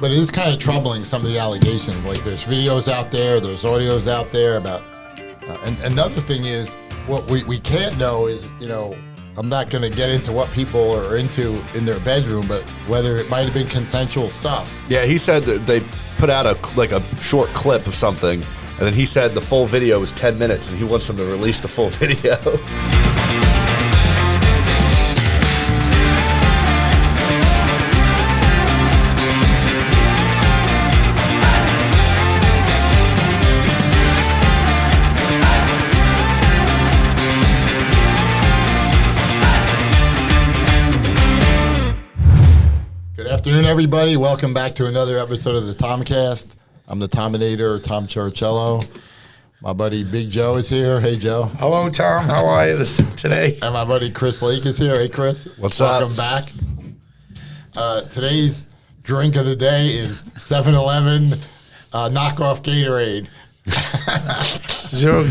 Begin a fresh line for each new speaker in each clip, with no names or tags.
But it is kind of troubling, some of the allegations. Like, there's videos out there, there's audios out there about... and another thing is, what we can't know is, I'm not going to get into what people are into in their bedroom, but whether it might have been consensual stuff.
Yeah, he said that they put out a short clip of something, and then he said the full video was 10 minutes, and he wants them to release the full video.
Good afternoon, everybody. Welcome back to another episode of the TomCast. I'm the Tominator, Tom Cherichello. My buddy Big Joe is here. Hey, Joe.
Hello, Tom. How are you today?
And my buddy Chris Lake is here. Hey, Chris.
What's up?
Welcome back. Today's drink of the day is 7-Eleven knockoff Gatorade.
Zero.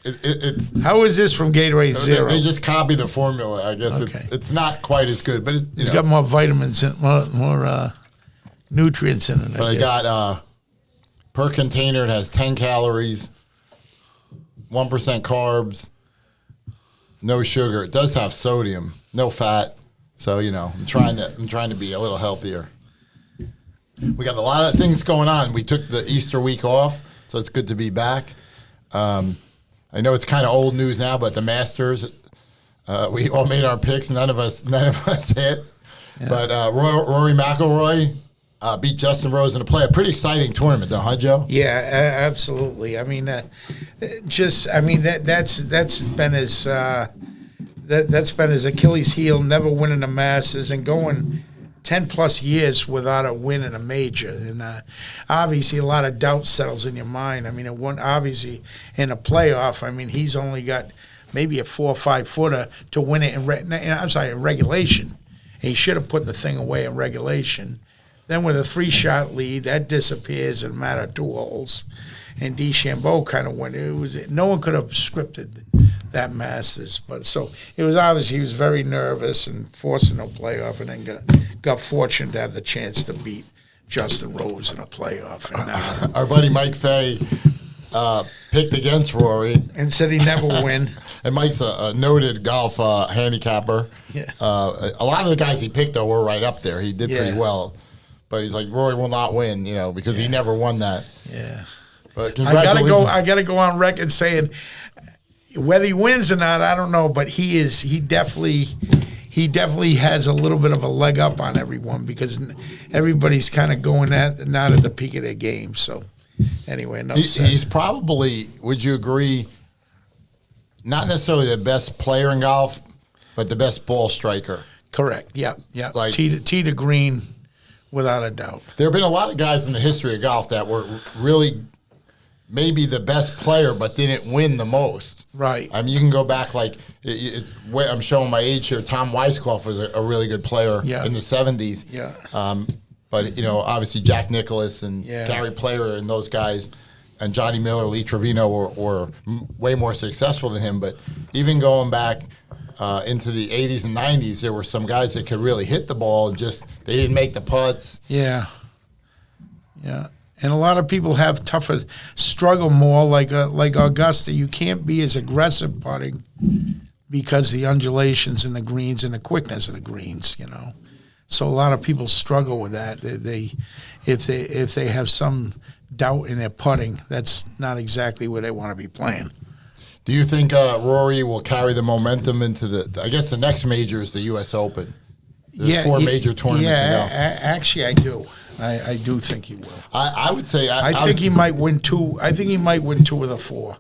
It's...
How is this from Gatorade Zero?
They just copy the formula. I guess
Okay.
it's not quite as good, but
It's got more vitamins and more nutrients in it.
But I got per container, it has 10 calories, 1% carbs, no sugar. It does have sodium, no fat. So I'm trying to be a little healthier. We got a lot of things going on. We took the Easter week off, so it's good to be back. I know it's kind of old news now, but the Masters, we all made our picks. None of us hit. Yeah. But Rory McIlroy beat Justin Rose in a pretty exciting tournament, though, huh, Joe?
Yeah, absolutely. I mean, that's been his Achilles heel, never winning the Masters and going 10 plus years without a win in a major, and obviously a lot of doubt settles in your mind. I mean, obviously in a playoff, I mean, he's only got maybe a 4 or 5 footer to win it in regulation. And he should have put the thing away in regulation. Then with a 3-shot lead, that disappears in a matter of 2 holes. And DeChambeau kind of went. No one could have scripted that Masters, but so it was obvious he was very nervous and forcing no playoff, and then got fortunate to have the chance to beat Justin Rose in a playoff. And,
our buddy Mike Fay picked against Rory
and said he'd never win.
And Mike's a noted golf handicapper.
Yeah.
A lot of the guys he picked, though, were right up there. He did pretty well. But he's like, Rory will not win, because he never won that.
Yeah.
But congratulations.
I gotta go on record saying whether he wins or not, I don't know, but he definitely has a little bit of a leg up on everyone because everybody's kind of going not at the peak of their game. So anyway, enough said.
He's probably, would you agree, not necessarily the best player in golf, but the best ball striker.
Correct. Yeah.
Like
tee to green, without a doubt.
There have been a lot of guys in the history of golf that were really maybe the best player, but didn't win the most.
Right.
I mean, you can go back I'm showing my age here. Tom Weiskopf was a really good player in the 70s.
Yeah.
But, obviously Jack Nicklaus and Gary Player and those guys and Johnny Miller, Lee Trevino were way more successful than him. But even going back into the 80s and 90s, there were some guys that could really hit the ball and they didn't make the putts.
Yeah. And a lot of people struggle more, like Augusta. You can't be as aggressive putting because the undulations in the greens and the quickness of the greens, So a lot of people struggle with that. If they have some doubt in their putting, that's not exactly where they want to be playing.
Do you think Rory will carry the momentum into the next major is the U.S. Open? There's 4 major tournaments in golf.
Actually, I do. I do think he will.
I would say
I think he might win 2. I think he might win 2 of the 4.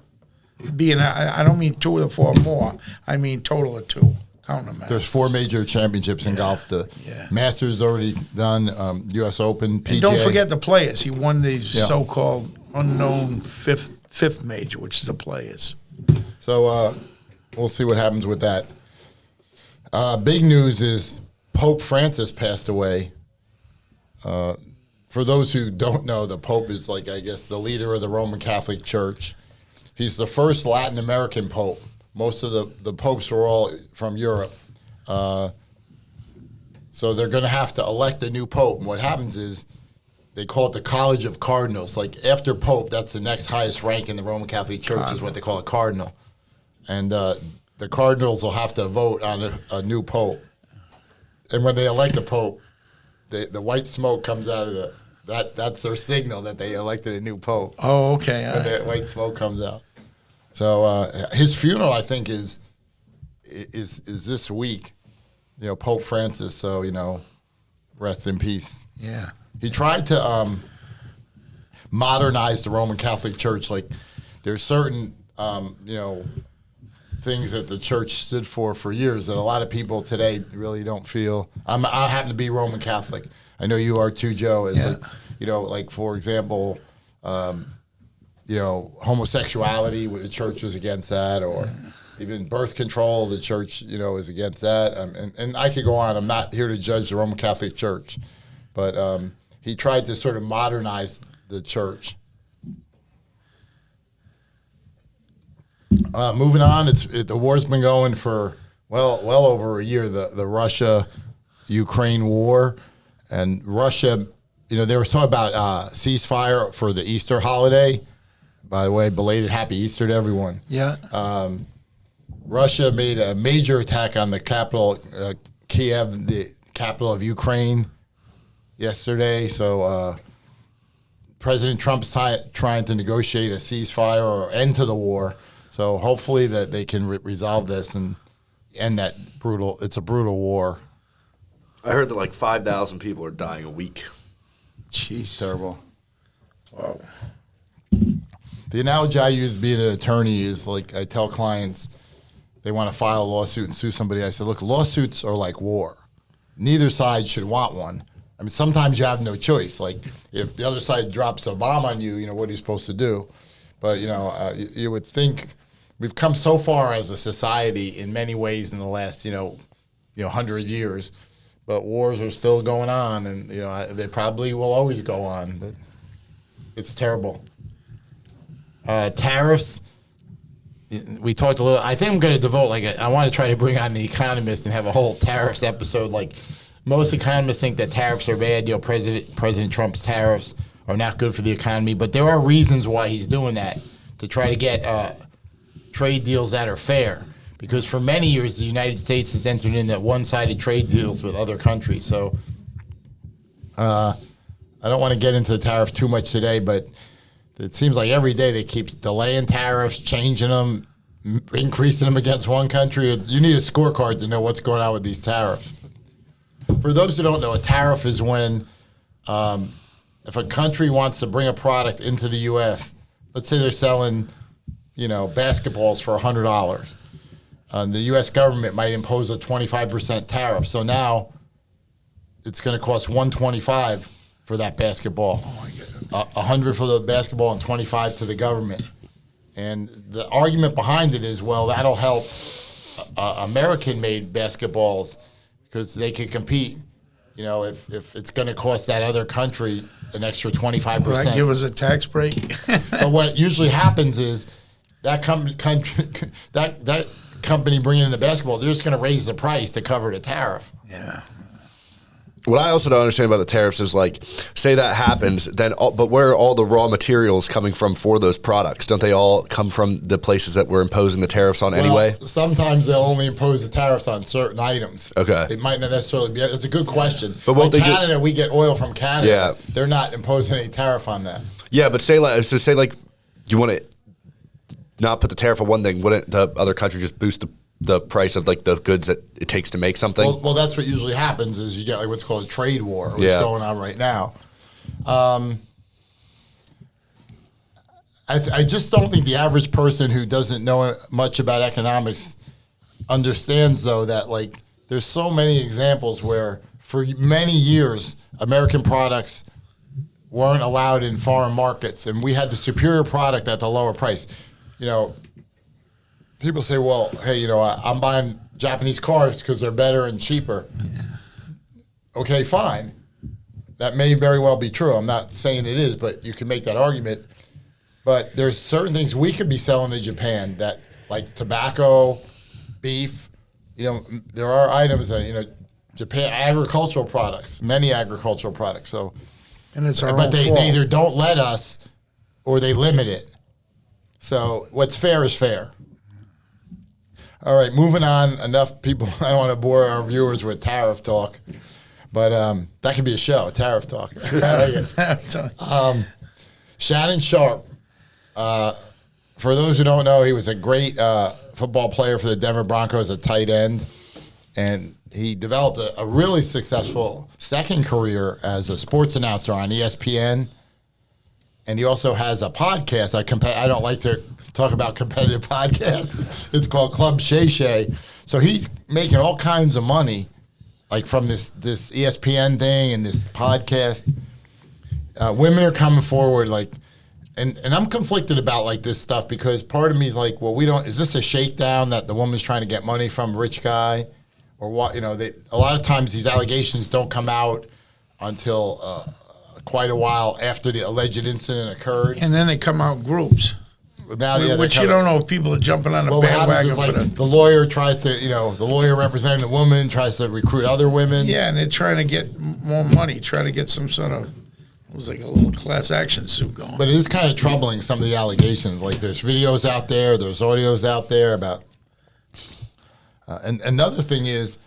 I don't mean 2 of the 4 more. I mean total of 2. Count them.
There's 4 major championships in golf. The Masters already done. U.S. Open. PGA.
And don't forget the Players. He won the so-called unknown fifth major, which is the Players.
So we'll see what happens with that. Big news is Pope Francis passed away. For those who don't know, the Pope is the leader of the Roman Catholic Church. He's the first Latin American Pope. Most of the popes were all from Europe. So they're going to have to elect a new pope. And what happens is they call it the College of Cardinals. Like after pope, that's the next highest rank in the Roman Catholic Church is what they call a cardinal. And the cardinals will have to vote on a new pope. And when they elect a pope, the white smoke comes out of that's their signal that they elected a new pope.
Oh, okay.
When that white smoke comes out. So his funeral, I think, is this week. Pope Francis. So rest in peace.
Yeah.
He tried to modernize the Roman Catholic Church. Like there's certain things that the church stood for years that a lot of people today really don't feel. I happen to be Roman Catholic. I know you are too, Joe. Like for example, homosexuality, the church was against that, or even birth control, the church, is against that. And I could go on. I'm not here to judge the Roman Catholic Church, but he tried to sort of modernize the church. Moving on, the war's been going for well over a year. The Russia-Ukraine war, and Russia, they were talking about ceasefire for the Easter holiday. By the way, belated Happy Easter to everyone.
Yeah.
Russia made a major attack on the capital, Kiev, the capital of Ukraine, yesterday. So President Trump's trying to negotiate a ceasefire or end to the war. So hopefully that they can resolve this and end that it's a brutal war.
I heard that like 5,000 people are dying a week.
Jeez. Terrible.
Wow.
The analogy I use being an attorney is like I tell clients they want to file a lawsuit and sue somebody. I said, look, lawsuits are like war. Neither side should want one. I mean, sometimes you have no choice. Like if the other side drops a bomb on you, what are you supposed to do? But, you would think we've come so far as a society in many ways in the last, 100 years. But wars are still going on, and, they probably will always go on. But it's terrible. Tariffs. We talked a little. I think I'm going to devote I want to try to bring on the economist and have a whole tariffs episode. Like most economists think that tariffs are bad. President Trump's tariffs are not good for the economy, but there are reasons why he's doing that to try to get trade deals that are fair. Because for many years, the United States has entered into one-sided trade deals with other countries. So I don't want to get into the tariff too much today, but it seems like every day they keep delaying tariffs, changing them, increasing them against one country. You need a scorecard to know what's going on with these tariffs. For those who don't know, a tariff is when if a country wants to bring a product into the U.S., let's say they're selling, basketballs for $100. The U.S. government might impose a 25% tariff. So now it's going to cost $125 for that basketball.
Oh, I get it.
$100 for the basketball and $25 to the government. And the argument behind it is, well, that'll help American-made basketballs because they can compete. If it's going to cost that other country an extra 25%.
Will that give us a tax break?
But what usually happens is that company bringing in the basketball, they're just going to raise the price to cover the tariff.
Yeah.
What I also don't understand about the tariffs is say that happens, but where are all the raw materials coming from for those products? Don't they all come from the places that we're imposing the tariffs on anyway?
Sometimes they'll only impose the tariffs on certain items.
Okay.
It might not necessarily be. It's a good question.
But
Canada, we get oil from Canada.
Yeah.
They're not imposing any tariff on that.
Yeah, but say you want to not put the tariff on one thing, wouldn't the other country just boost the price of the goods that it takes to make something?
Well, that's what usually happens is you get what's called a trade war, which is going on right now. I just don't think the average person who doesn't know much about economics understands, though, that there's so many examples where for many years American products weren't allowed in foreign markets, and we had the superior product at the lower price. People say, well, hey, I'm buying Japanese cars because they're better and cheaper. Yeah. Okay, fine. That may very well be true. I'm not saying it is, but you can make that argument. But there's certain things we could be selling to Japan that, like tobacco, beef. There are items that, Japan, agricultural products, many agricultural products. So,
And it's our
but
own
they
fault.
either don't let us or they limit it. So what's fair is fair. All right, moving on. Enough people. I don't want to bore our viewers with tariff talk, but that could be a show, tariff talk. Shannon Sharpe. For those who don't know, he was a great football player for the Denver Broncos, a tight end, and he developed a really successful second career as a sports announcer on ESPN. And he also has a podcast. I don't like to talk about competitive podcasts. It's called Club Shay-Shay. So he's making all kinds of money, like from this ESPN thing and this podcast. Women are coming forward, like, and I'm conflicted about like this stuff because part of me is like, well, is this a shakedown that the woman's trying to get money from a rich guy, or what? You know, a lot of times these allegations don't come out until quite a while after the alleged incident occurred.
And then they come out groups.
Now,
Which you don't know if people are jumping on the
what happens
bandwagon
is
for
like the lawyer tries to, the lawyer representing the woman tries to recruit other women.
Yeah, and they're trying to get more money, trying to get some sort of, it was like a little class action suit going.
But it is kind of troubling, some of the allegations. Like there's videos out there, there's audios out there about. And another thing is,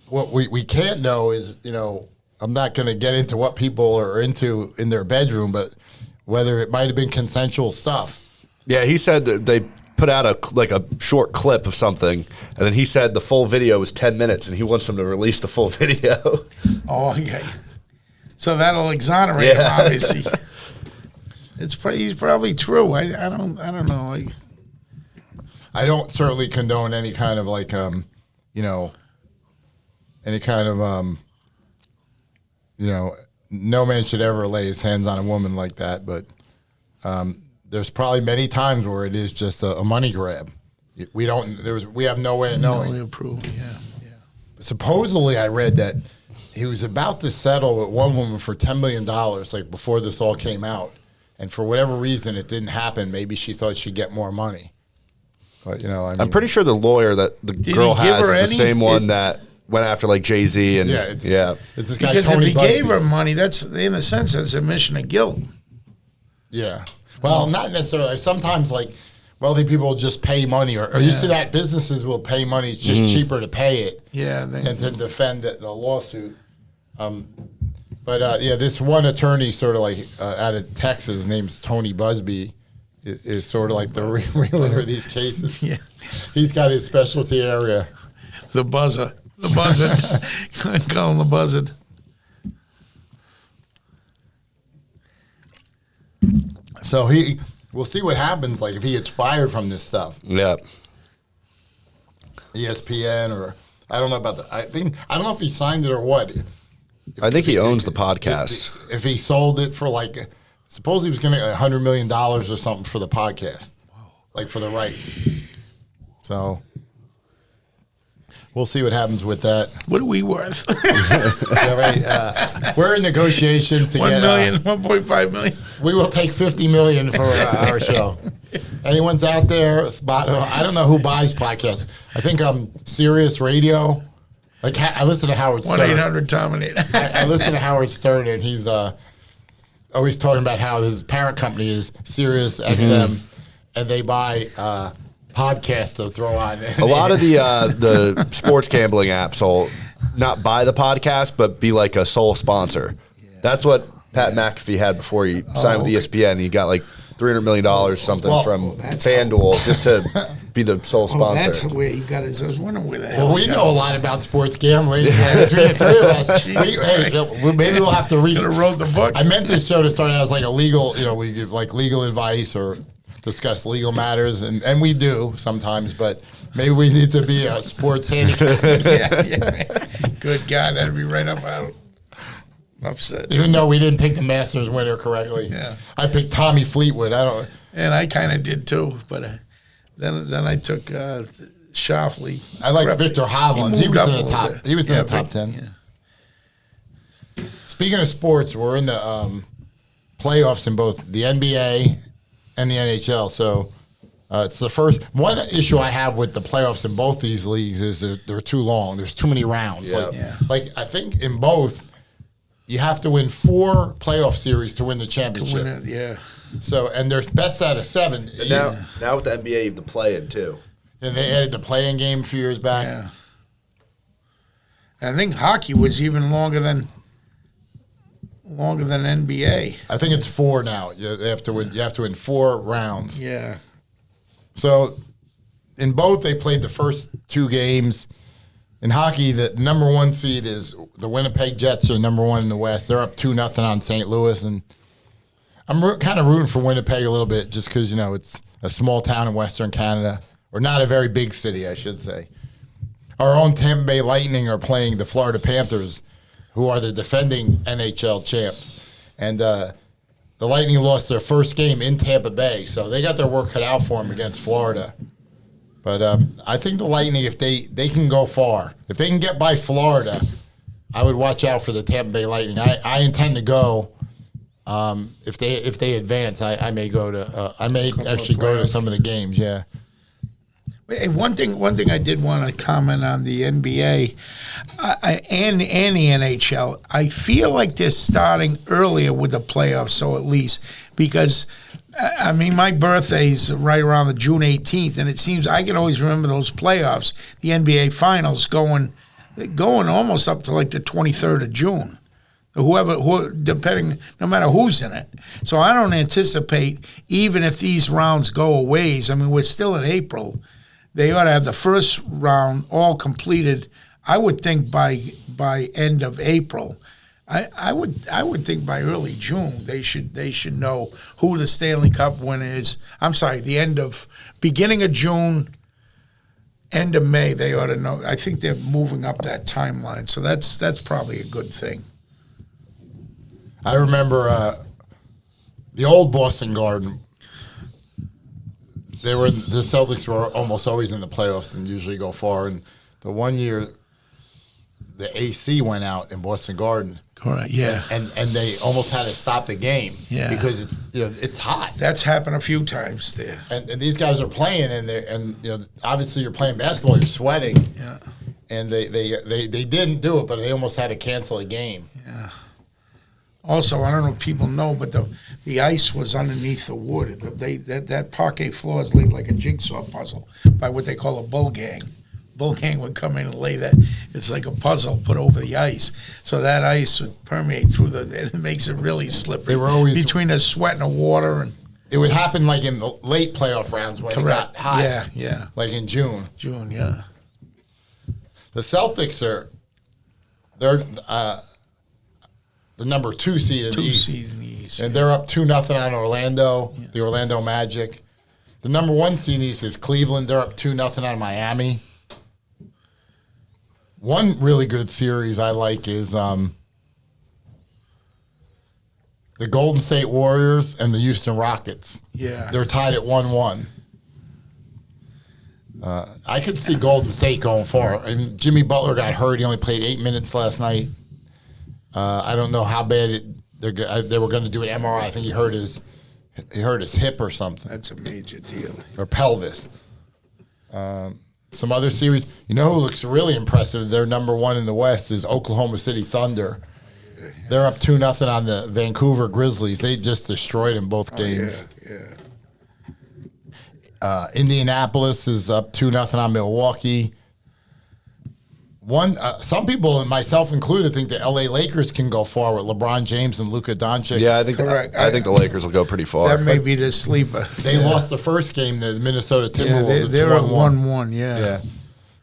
what we can't know is, I'm not going to get into what people are into in their bedroom, but whether it might have been consensual stuff.
Yeah, he said that they put out a short clip of something, and then he said the full video was 10 minutes, and he wants them to release the full video.
Oh, okay. So that'll exonerate him, obviously. He's probably true. I don't know.
I don't certainly condone any kind of like any kind of no man should ever lay his hands on a woman like that, but there's probably many times where it is just a money grab. We have no way of knowing.
No approval, yeah.
Supposedly, I read that he was about to settle with one woman for $10 million, like before this all came out, and for whatever reason, it didn't happen. Maybe she thought she'd get more money, but
I'm pretty sure the lawyer that the girl has is the same one that went after like Jay-Z and
it's this guy
because
Tony
if he
Busby.
gave her money, that's in a sense that's admission of guilt.
Yeah. Well, not necessarily. Sometimes, like, wealthy people just pay money. Or you see that businesses will pay money. It's just cheaper to pay it than to defend the lawsuit. But this one attorney sort of like out of Texas, his name's Tony Busby, is sort of like the realtor of these cases.
Yeah.
He's got his specialty area.
The buzzer. The buzzard. I call him the buzzard.
So we'll see what happens, like if he gets fired from this stuff.
Yeah.
ESPN or I don't know about that. I don't know if he signed it or what.
I think he owns the podcast.
If he sold it for suppose he was going to get $100 million or something for the podcast, like for the rights. So we'll see what happens with that.
What are we worth?
Yeah, right. We're in negotiations to
$1
get
million, 1.5 million.
We will take $50 million for our show. Anyone's out there? I don't know who buys podcasts. I think Sirius Radio. Like I listen to Howard Stern.
1-800-Tominator.
I listen to Howard Stern, and he's always talking about how his parent company is Sirius XM, and they buy podcasts to throw on.
A lot of the sports gambling apps will not buy the podcast, but be like a sole sponsor. Yeah. That's what Pat McAfee had before he signed with ESPN. He got like $300 million from FanDuel just to be the sole sponsor.
That's where he got his. I was wondering where the hell.
Well, we know a lot about sports gambling. Between the three of us, maybe we'll have to read.
Could have wrote the book.
I meant this show to start out as like a legal. We give like legal advice or discuss legal matters, and we do sometimes, but maybe we need to be a sports handicap.
Yeah. Good God, that'd be right up out. Upset.
Even though we didn't pick the Masters winner correctly.
Yeah.
I picked Tommy Fleetwood.
And I kind of did too, but then I took Shoffley.
I like Victor Hovland. He was in the top. He was in the top 10.
Yeah.
Speaking of sports, we're in the playoffs in both the NBA and the NHL. So It's the first one issue I have with the playoffs in both these leagues is that they're too long. There's too many rounds. Like I think in both, you have to win 4 playoff series to win the championship. So and there's best out of 7.
And now with the NBA, you have the play-in too.
And they added the play-in game a few years back.
Yeah. I think hockey was even longer than NBA.
I think it's 4 now. You have to win 4 rounds.
Yeah.
So in both, they played the first 2 games. In hockey, the number 1 seed is the Winnipeg Jets are number 1 in the West. They're up 2-0 on St. Louis, and I'm kind of rooting for Winnipeg a little bit just because, you know, it's a small town in Western Canada, or not a very big city, I should say. Our own Tampa Bay Lightning are playing the Florida Panthers, who are the defending NHL champs. And the Lightning lost their first game in Tampa Bay, so they got their work cut out for them against Florida. But I think the Lightning, if they can go far, if they can get by Florida, I would watch out for the Tampa Bay Lightning. I intend to go. If they advance, I may go to. I may actually go to some of the games. Yeah.
Hey, one thing I did want to comment on the NBA and the NHL. I feel like they're starting earlier with the playoffs, so at least because I mean my birthday's right around the June 18th, and it seems I can always remember those playoffs, the NBA finals going almost up to like the 23rd of June. Depending, no matter who's in it. So I don't anticipate, even if these rounds go a ways, I mean, we're still in April, they ought to have the first round all completed, I would think by end of April. I would think by early June they should know who the Stanley Cup winner is. I'm sorry, beginning of June, end of May, they ought to know. I think they're moving up that timeline, so that's probably a good thing.
I remember the old Boston Garden. The Celtics were almost always in the playoffs and usually go far. And the one year, the AC went out in Boston Garden.
Correct. Yeah.
And they almost had to stop the game.
Yeah.
Because it's hot.
That's happened a few times there.
And these guys are playing, and obviously you're playing basketball, you're sweating.
Yeah.
And they didn't do it, but they almost had to cancel a game.
Yeah. Also, I don't know if people know, but the ice was underneath the wood. That parquet floor is laid like a jigsaw puzzle by what they call a bull gang. Bull gang would come in and lay that. It's like a puzzle put over the ice. So that ice would permeate through it makes it really slippery.
They were always
between the sweat and the water. And
it would happen like in the late playoff rounds when it got hot.
Yeah.
Like in June.
Yeah.
The Celtics they're the number 2 seed in the East. And they're up 2-0 on Orlando, the Orlando Magic. The number 1 seed in the East is Cleveland. They're up 2-0 on Miami. One really good series I like is the Golden State Warriors and the Houston Rockets.
Yeah.
They're tied at 1-1. I could see Golden State going far. I mean, Jimmy Butler got hurt. He only played 8 minutes last night. I don't know how bad they were going to do an MRI. I think he hurt his hip or something.
That's a major deal.
Or pelvis. Some other series. You know who looks really impressive? They're number 1 in the West is Oklahoma City Thunder. They're up 2-0 on the Vancouver Grizzlies. They just destroyed them both games. Indianapolis is up 2-0 on Milwaukee. Some people, myself included, think the LA Lakers can go far with LeBron James and Luka Doncic.
Yeah, I think the Lakers will go pretty far.
That may be the sleeper.
They lost the first game, the Minnesota Timberwolves.
They're at 1-1.
Yeah.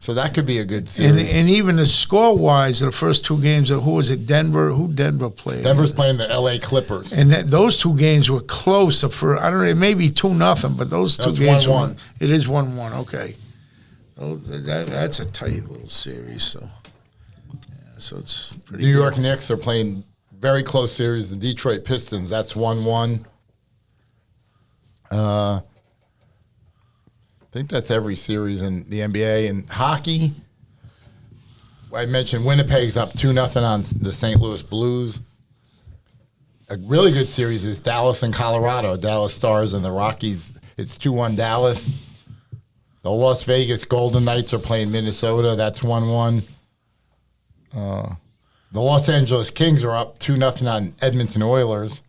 So that could be a good series.
And even the score-wise, the first 2 games, who was it, Denver? Who Denver played?
Denver's playing the LA Clippers.
And those 2 games were close. I don't know, it may be 2-0, but those 2 games
1-1.
It is 1-1, okay. Oh, that's a tight little series. So it's pretty.
New York Knicks are playing very close series. The Detroit Pistons, that's 1-1. I think that's every series in the NBA. And hockey, I mentioned Winnipeg's up 2-0 on the St. Louis Blues. A really good series is Dallas and Colorado. Dallas Stars and the Rockies. It's 2-1 Dallas. The Las Vegas Golden Knights are playing Minnesota. That's 1-1. The Los Angeles Kings are up 2-0 on Edmonton Oilers.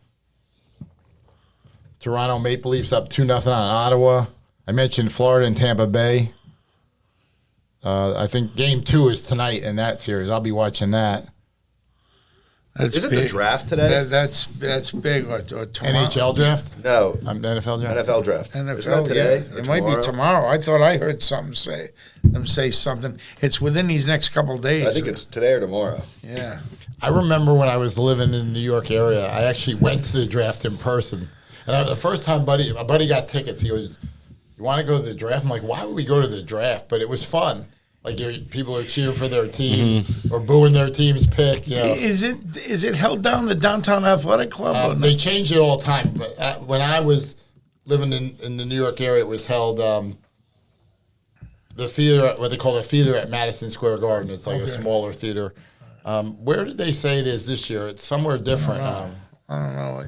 Toronto Maple Leafs up 2-0 on Ottawa. I mentioned Florida and Tampa Bay. I think Game 2 is tonight in that series. I'll be watching that.
Is it the draft today?
That's big. Or tomorrow.
NHL draft?
No.
NFL draft?
NFL draft.
NFL,
Isn't that today?
Yeah. It might be tomorrow. I thought I heard something say something. It's within these next couple of days.
I think it's today or tomorrow.
Yeah.
I remember when I was living in the New York area, I actually went to the draft in person. And the first time my buddy got tickets. He goes, "You want to go to the draft?" I'm like, "Why would we go to the draft?" But it was fun. Like people are cheering for their team or booing their team's pick. You know.
Is it held down the Downtown Athletic Club?
They change it all the time. But when I was living in the New York area, it was held the theater, what they call the theater at Madison Square Garden. It's like a smaller theater. Where did they say it is this year? It's somewhere different.
I don't know.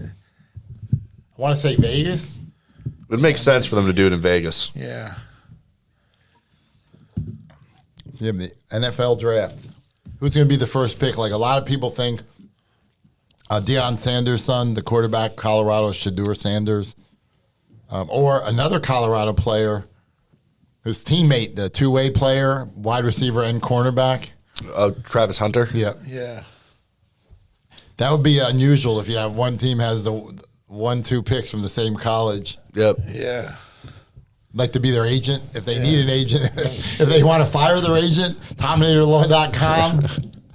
I want to say Vegas.
It makes sense for them to do it in Vegas.
Yeah.
Yeah, the NFL draft. Who's going to be the first pick? Like a lot of people think Deion Sanders' son, the quarterback, Colorado, Shedeur Sanders, or another Colorado player, his teammate, the two-way player, wide receiver and cornerback.
Travis Hunter?
Yeah.
Yeah.
That would be unusual if you have one team has the 1-2 picks from the same college.
Yep.
Yeah.
Like to be their agent if they need an agent. If they want to fire their agent, Tominatorlaw.com.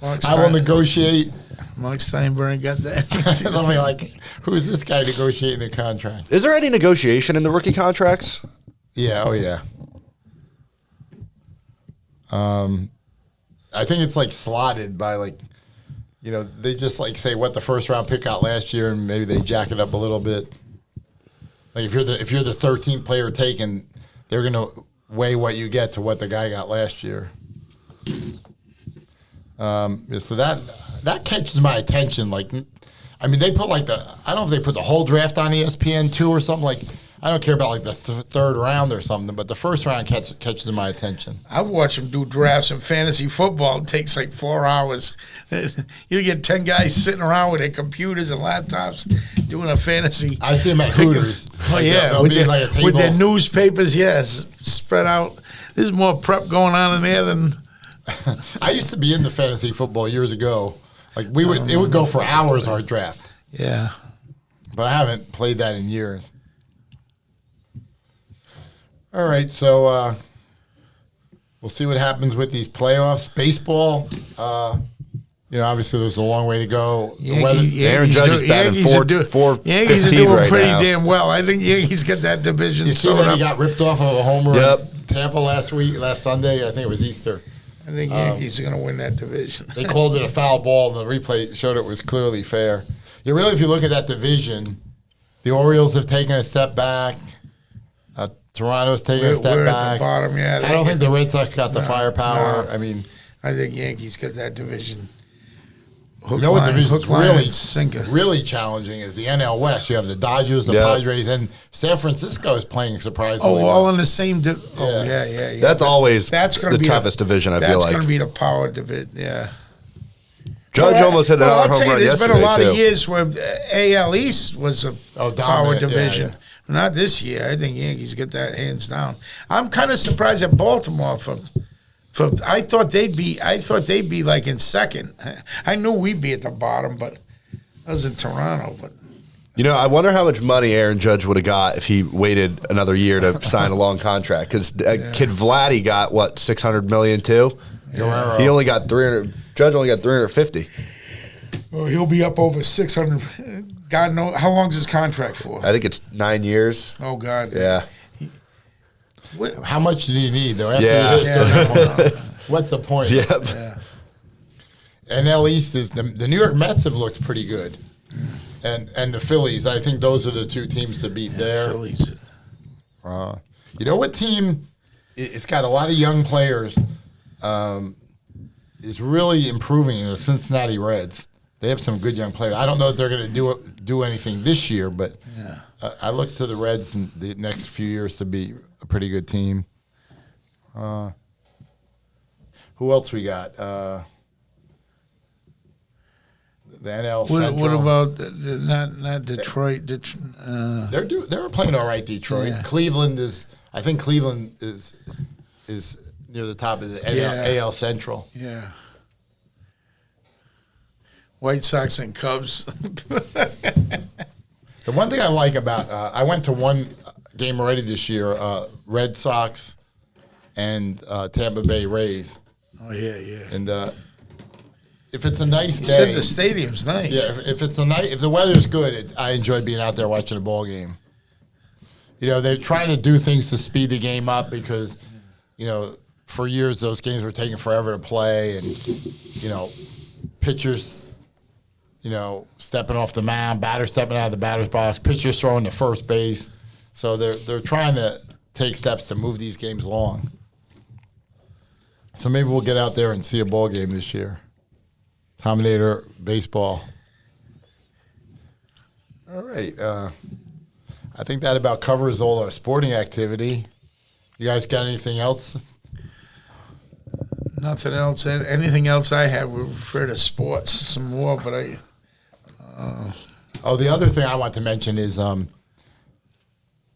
I will negotiate.
Mark Steinberg got that.
They'll be like, who is this guy negotiating a contract?
Is there any negotiation in the rookie contracts?
Yeah, oh yeah. I think it's like slotted by they just like say what the first round pick got last year and maybe they jack it up a little bit. Like if you're the 13th player taken, they're gonna weigh what you get to what the guy got last year. So that catches my attention. Like, I mean, they put I don't know if they put the whole draft on ESPN2 or something. Like, I don't care about like the third round or something, but the first round catches my attention.
I've watched them do drafts in fantasy football. It takes like 4 hours. You get 10 guys sitting around with their computers and laptops doing a fantasy.
I see them at Hooters.
Oh, yeah.
They'll be like a table.
With their newspapers, yes, spread out. There's more prep going on in there than...
I used to be into fantasy football years ago. Like it would go for hours, our draft.
Yeah.
But I haven't played that in years. All right, so we'll see what happens with these playoffs. Baseball, obviously there's a long way to go.
Aaron Judge is batting 415
Yankees are doing
right
pretty
now.
damn well. I think Yankees got that division.
You see that he got ripped off of a homer in Tampa last Sunday? I think it was Easter.
I think Yankees are going to win that division.
They called it a foul ball, and the replay showed it was clearly fair. If you look at that division, the Orioles have taken a step back. Toronto's taking a step
we're
back.
At the bottom, yeah.
I don't think the Red Sox got the firepower.
No.
I mean,
I think Yankees got that division.
What division's
sinker.
really challenging is the NL West. You have the Dodgers, the Padres, and San Francisco is playing surprisingly well.
All in the same yeah.
That's always
the
toughest division, I feel like.
That's going to be the power division, yeah.
Judge almost hit another home run yesterday,
there's been a lot of years where AL East was a power division.
Yeah.
Not this year. I think Yankees get that hands down. I'm kind of surprised at Baltimore for I thought they'd be like in second. I knew we'd be at the bottom, but I was in Toronto. But
I wonder how much money Aaron Judge would have got if he waited another year to sign a long contract. Because kid Vladdy got $600 million too.
Yeah.
He only got 300. Judge only got 350.
Well, he'll be up over 600. God knows how long's his contract for?
I think it's 9 years.
Oh God.
Yeah.
How much do you need though? After what's the point?
Yep.
Yeah.
NL East is the New York Mets have looked pretty good, and the Phillies. I think those are the two teams to beat there.
Phillies.
You know what team? It's got a lot of young players. Is really improving in the Cincinnati Reds. they have some good young players. I don't know if they're going to do anything this year, but I look to the Reds in the next few years to be a pretty good team. Who else we got? The NL Central.
What about not Detroit?
They're playing all right. Detroit,
Yeah.
Cleveland is. I think Cleveland is near the top of the AL Central.
Yeah. White Sox and Cubs.
The one thing I like about I went to one game already this year. Red Sox and Tampa Bay Rays.
Oh yeah.
And if it's a nice
You
day,
said the stadium's nice.
yeah. If it's a night, if the weather's good, I enjoy being out there watching a ball game. You know, they're trying to do things to speed the game up because, you know, for years those games were taking forever to play, and you know, pitchers, you know, stepping off the mound, batters stepping out of the batter's box, pitchers throwing to first base. So they're trying to take steps to move these games along. So maybe we'll get out there and see a ball game this year. Tominator baseball. All right. I think that about covers all our sporting activity. You guys got anything else?
Nothing else. Anything else I have would refer to sports some more, but I.
Oh, the other thing I want to mention is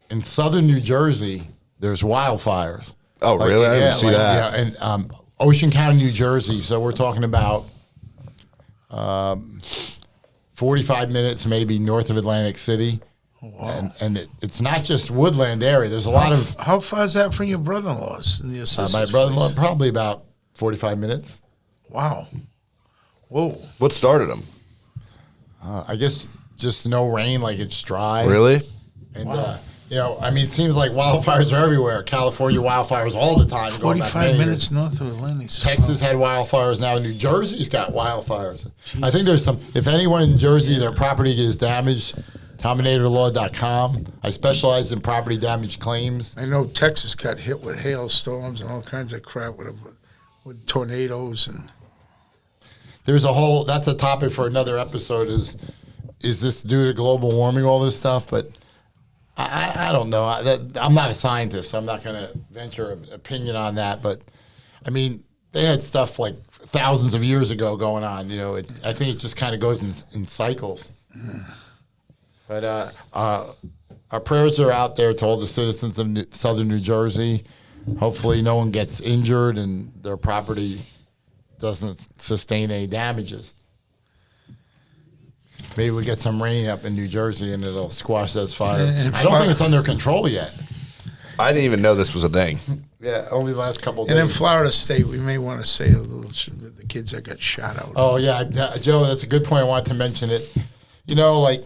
in southern New Jersey, there's wildfires.
Oh, really? I didn't see that.
Yeah, and Ocean County, New Jersey. So we're talking about 45 minutes maybe north of Atlantic City.
Oh, wow.
And it's not just woodland area. There's a lot of...
How far is that from your brother-in-law's? And your sister's
my brother-in-law,
place?
probably about 45 minutes.
Wow. Whoa.
What started them?
I guess just no rain, like it's dry.
Really?
And, you know, I mean, it seems like wildfires are everywhere. California wildfires all the time. going back
45
many
minutes
years.
north of Atlantic City.
Texas had wildfires. Now New Jersey's got wildfires. I think there's some, if anyone in Jersey, their property is damaged, Tominatorlaw.com. I specialize in property damage claims.
I know Texas got hit with hailstorms and all kinds of crap with tornadoes and.
There's a whole, that's a topic for another episode, is this due to global warming, all this stuff? But I don't know. I'm not a scientist, so I'm not going to venture an opinion on that. But, I mean, they had stuff like thousands of years ago going on. You know, I think it just kind of goes in cycles. But our prayers are out there to all the citizens of southern New Jersey. Hopefully no one gets injured and their property doesn't sustain any damages. Maybe we get some rain up in New Jersey and it'll squash those fires. I don't think it's under control yet.
I didn't even know this was a thing.
Yeah, only the last couple of
And
days.
in Florida State, we may want to say a little the kids that got shot out.
Oh, yeah, Joe, that's a good point. I wanted to mention it. You know, like,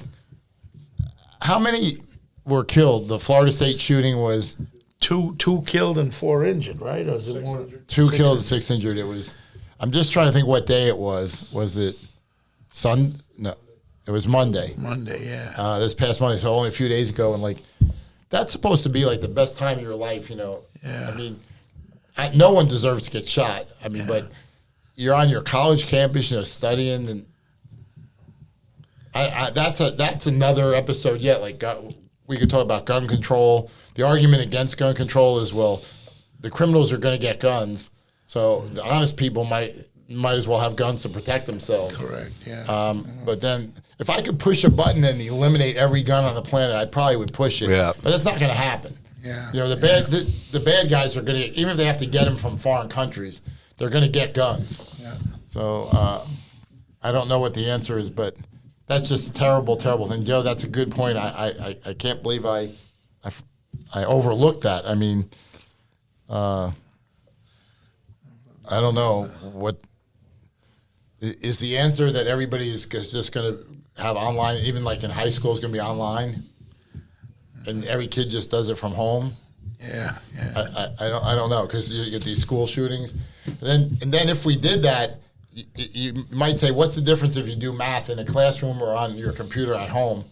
how many were killed? The Florida State shooting was
Two killed and 4 injured, right? Or was it more?
2 killed and 6 injured. It was. I'm just trying to think what day it was. Was it Sunday? No, it was Monday.
Monday, yeah.
This past Monday, so only a few days ago, and like that's supposed to be like the best time of your life, you know.
Yeah.
I mean, no one deserves to get shot. I mean, but you're on your college campus, you know, studying, and that's another episode yet. Like we could talk about gun control. The argument against gun control is, well, the criminals are going to get guns, so the honest people might as well have guns to protect themselves.
Correct, yeah.
But then if I could push a button and eliminate every gun on the planet, I probably would push it.
Yeah.
But that's not going to happen.
Yeah.
You know, the bad guys are going to, even if they have to get them from foreign countries, they're going to get guns.
Yeah.
So I don't know what the answer is, but that's just a terrible, terrible thing. Joe, that's a good point. I can't believe I overlooked that. I mean, I don't know what is the answer, that everybody is just going to have online, even like in high school, is going to be online, and every kid just does it from home.
Yeah.
I don't know, because you get these school shootings, and then if we did that, you might say, what's the difference if you do math in a classroom or on your computer at home?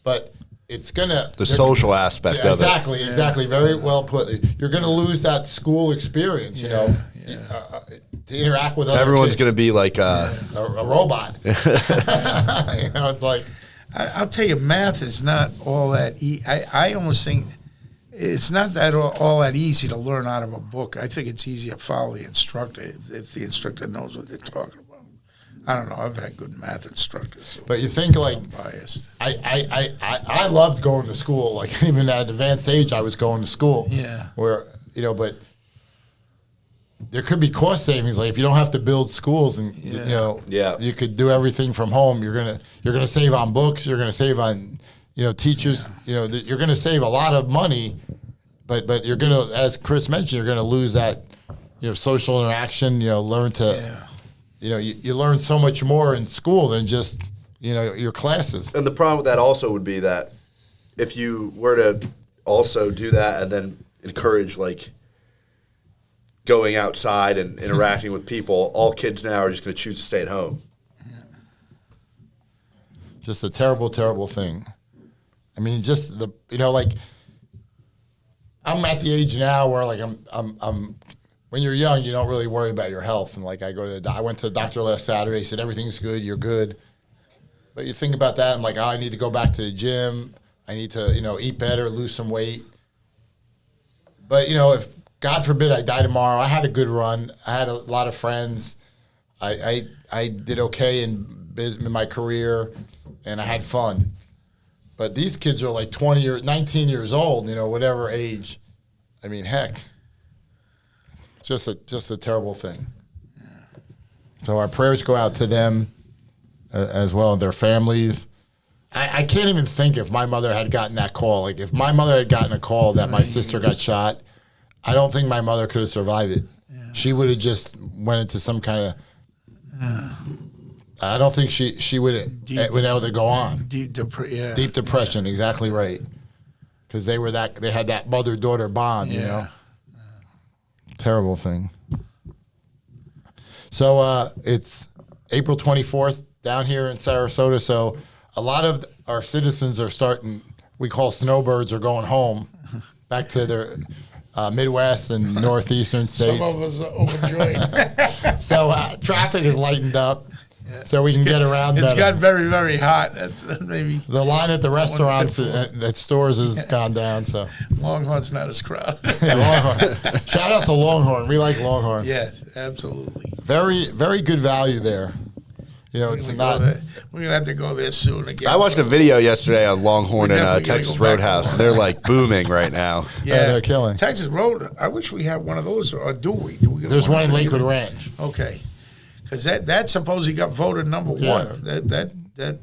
But it's gonna
The social aspect of it.
Exactly. Very well put. You're gonna lose that school experience. You know.
Yeah.
to interact with other
Everyone's
kids.
going to be like
a robot. It's like
I'll tell you, math is not all that easy. I almost think it's not that all that easy to learn out of a book. I think it's easier to follow the instructor if the instructor knows what they're talking about. I don't know. I've had good math instructors. So
but you think like
I'm biased.
I loved going to school. Like even at an advanced age, I was going to school.
Yeah.
Where but there could be cost savings. Like if you don't have to build schools and you could do everything from home. You're gonna save on books. You're gonna save on teachers.
Yeah.
You're gonna save a lot of money. But you're gonna, as Chris mentioned, you're gonna lose that social interaction. Learn to you learn so much more in school than just your classes.
And the problem with that also would be that if you were to also do that and then encourage like going outside and interacting with people, all kids now are just going to choose to stay at home.
Just a terrible, terrible thing. I mean, just like I'm at the age now where like I'm when you're young, you don't really worry about your health. And like I went to the doctor last Saturday. He said everything's good, you're good. But you think about that, I'm like, I need to go back to the gym. I need to eat better, lose some weight. But if God forbid I die tomorrow, I had a good run. I had a lot of friends. I did okay in my career, and I had fun. But these kids are like 20 or 19 years old, whatever age. I mean, heck, just a terrible thing. So our prayers go out to them as well, and their families. I can't even think if my mother had gotten that call. Like if my mother had gotten a call that my sister got shot, I don't think my mother could have survived it. Yeah. She would have just went into some kind of. I don't think she would have been able to go on. Deep depression, exactly right. Because they had that mother-daughter bond, Terrible thing. So it's April 24th down here in Sarasota. So a lot of our citizens are starting. We call snowbirds are going home, back to their Midwest and northeastern states.
Some of us are overjoyed.
So traffic is lightened up. Yeah. So we can get around.
It's got very, very hot. That's maybe
the line at the restaurants at stores has gone down. So
Longhorn's not as crowded.
Longhorn. Shout out to Longhorn. We like Longhorn.
Yes, absolutely.
Very, very good value there. It's not.
We're gonna have to go there soon again.
I watched a video yesterday on Longhorn and Texas Roadhouse, and they're like booming right now.
Yeah,
they're killing.
Texas Road. I wish we had one of those, or do we?
There's one in Lakewood Ranch.
Okay. Because that supposedly got voted number one. That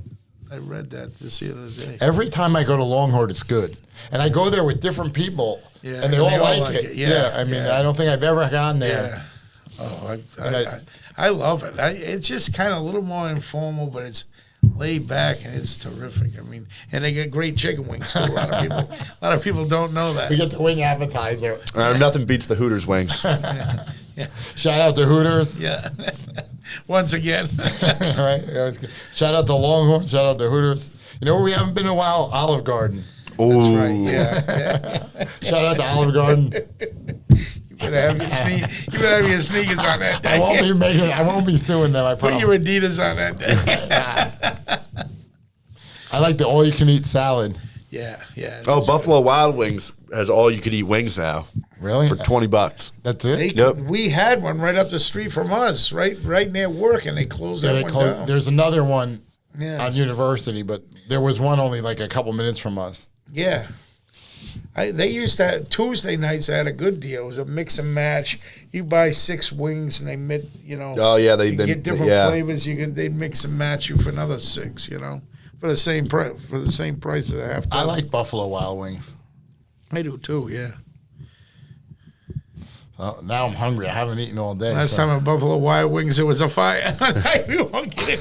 I read that just the other day.
Every time I go to Longhorn, it's good, and I go there with different people, and they all like it. Yeah, I mean, I don't think I've ever gone there.
Yeah. Oh, I love it. It's just kind of a little more informal, but it's laid back and it's terrific. I mean, and they get great chicken wings too. A lot of people don't know that.
We get the wing appetizer.
Nothing beats the Hooters wings.
Yeah.
Shout out to Hooters.
Yeah. Once again.
All right. Shout out to Longhorn. Shout out to Hooters. You know where we haven't been in a while? Olive Garden.
Oh,
that's right. Yeah.
Shout out to Olive Garden.
You better have your sneakers on that day.
I won't be suing them. I promise.
Put your Adidas on that day.
I like the all-you-can-eat salad.
Yeah.
Oh, Buffalo Wild Wings has all-you-can-eat wings now.
Really?
For $20.
That's it?
Yep.
We had one right up the street from us, right near work, and they closed that one down.
There's another one on University, but there was one only like a couple minutes from us.
Yeah. They used to, Tuesday nights, they had a good deal. It was a mix and match. You buy 6 wings, and they
Oh, yeah. They
get different flavors. They'd mix and match you for another 6, for the same price. For the same price as a half.
I like Buffalo Wild Wings.
I do too. Yeah.
Now I'm hungry. I haven't eaten all day.
Last time at Buffalo Wild Wings, it was a fire. You won't get it.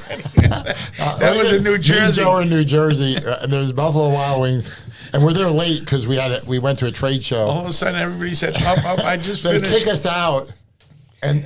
That was in New Jersey.
Joe in New Jersey, and there's Buffalo Wild Wings, and we're there late because we went to a trade show.
All of a sudden, everybody said, "Up! I just finished."
They kick us out, and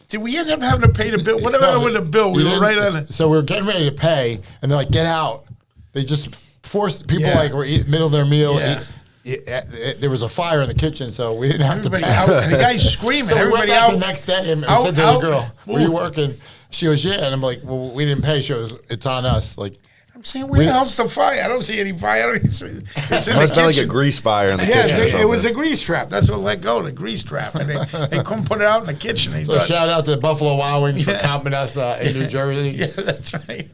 did we end up having to pay the bill? Whatever happened with the bill, we were right on it.
So we were getting ready to pay, and they're like, "Get out!" They just forced people like were middle of their meal.
Yeah.
there was a fire in the kitchen, so we didn't have
Everybody
to pay.
out, and the guy's screaming.
So we went
Everybody
back
out.
the next day and
Out,
said to the
out.
girl, "Were you
Ooh.
working?" She goes, "Yeah," and I'm like, "Well, we didn't pay." She goes, "It's on us." Like,
I'm saying, where the hell's the fire? I don't see any fire. I don't see, it's in the
Must been like a
kitchen.
grease fire in the
Yeah,
kitchen.
it was a grease trap. That's what let go, the grease trap. And they couldn't put it out in the kitchen. They
so
thought,
shout out to Buffalo Wild Wings for comping us in New Jersey.
yeah, that's right.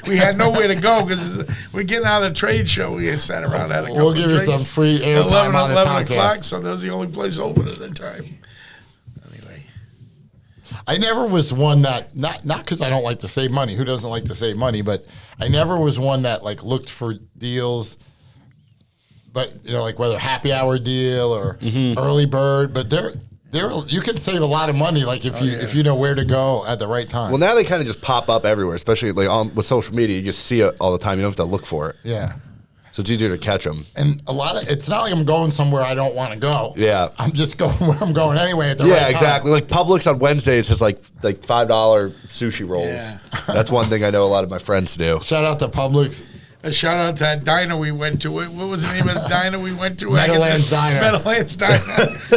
We had nowhere to go because we're getting out of the trade show. We sat around at a couple
We'll give you
drinks.
some free airtime on the
11
TomCast.
o'clock, so that was the only place open at the time. Anyway.
I never was one that not because I don't like to save money. Who doesn't like to save money? But I never was one that like looked for deals. But like whether happy hour deal or early bird. But there you can save a lot of money like if you know where to go at the right time.
Well, now they kind of just pop up everywhere, especially like with social media. You just see it all the time. You don't have to look for it.
Yeah.
So it's easier to catch them.
And it's not like I'm going somewhere I don't want to go.
Yeah.
I'm just going where I'm going anyway at the right
Yeah,
time.
exactly. Like Publix on Wednesdays has like $5 sushi rolls.
Yeah.
That's one thing I know a lot of my friends do.
Shout out to Publix.
A shout out to that diner we went to. What was the name of the diner we went to?
Meadowlands Diner.
Meadowlands Diner.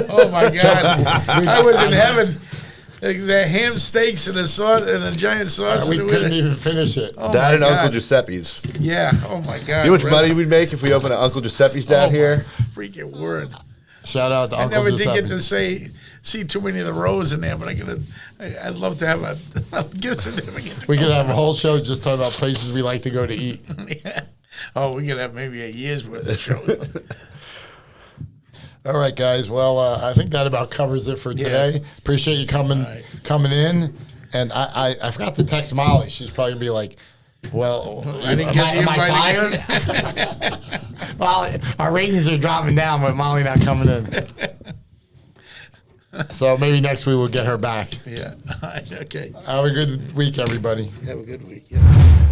Oh my God. I was in heaven. The ham steaks and the sauce and a giant sausage.
We couldn't even finish it.
Oh
That
my
and
God.
Uncle Giuseppe's.
Yeah. Oh my God.
You know how much money we'd make if we opened an Uncle Giuseppe's down here?
Freaking word.
Shout out to
I
Uncle
never did get
Giuseppe.
to see too many of the rows in there, but I'd love to have a gift certificate.
We could have a whole show just talking about places we like to go to eat.
Yeah. Oh, we could have maybe a year's worth of shows.
All right, guys. Well, I think that about covers it for today. Appreciate you coming in. And I forgot to text Molly. She's probably gonna be like, "Well,
I didn't get the
am I
invite
fired?" Molly, our ratings are dropping down with Molly not coming in. So maybe next week we'll get her back.
Yeah. Okay.
Have a good week, everybody.
Have a good week. Yeah.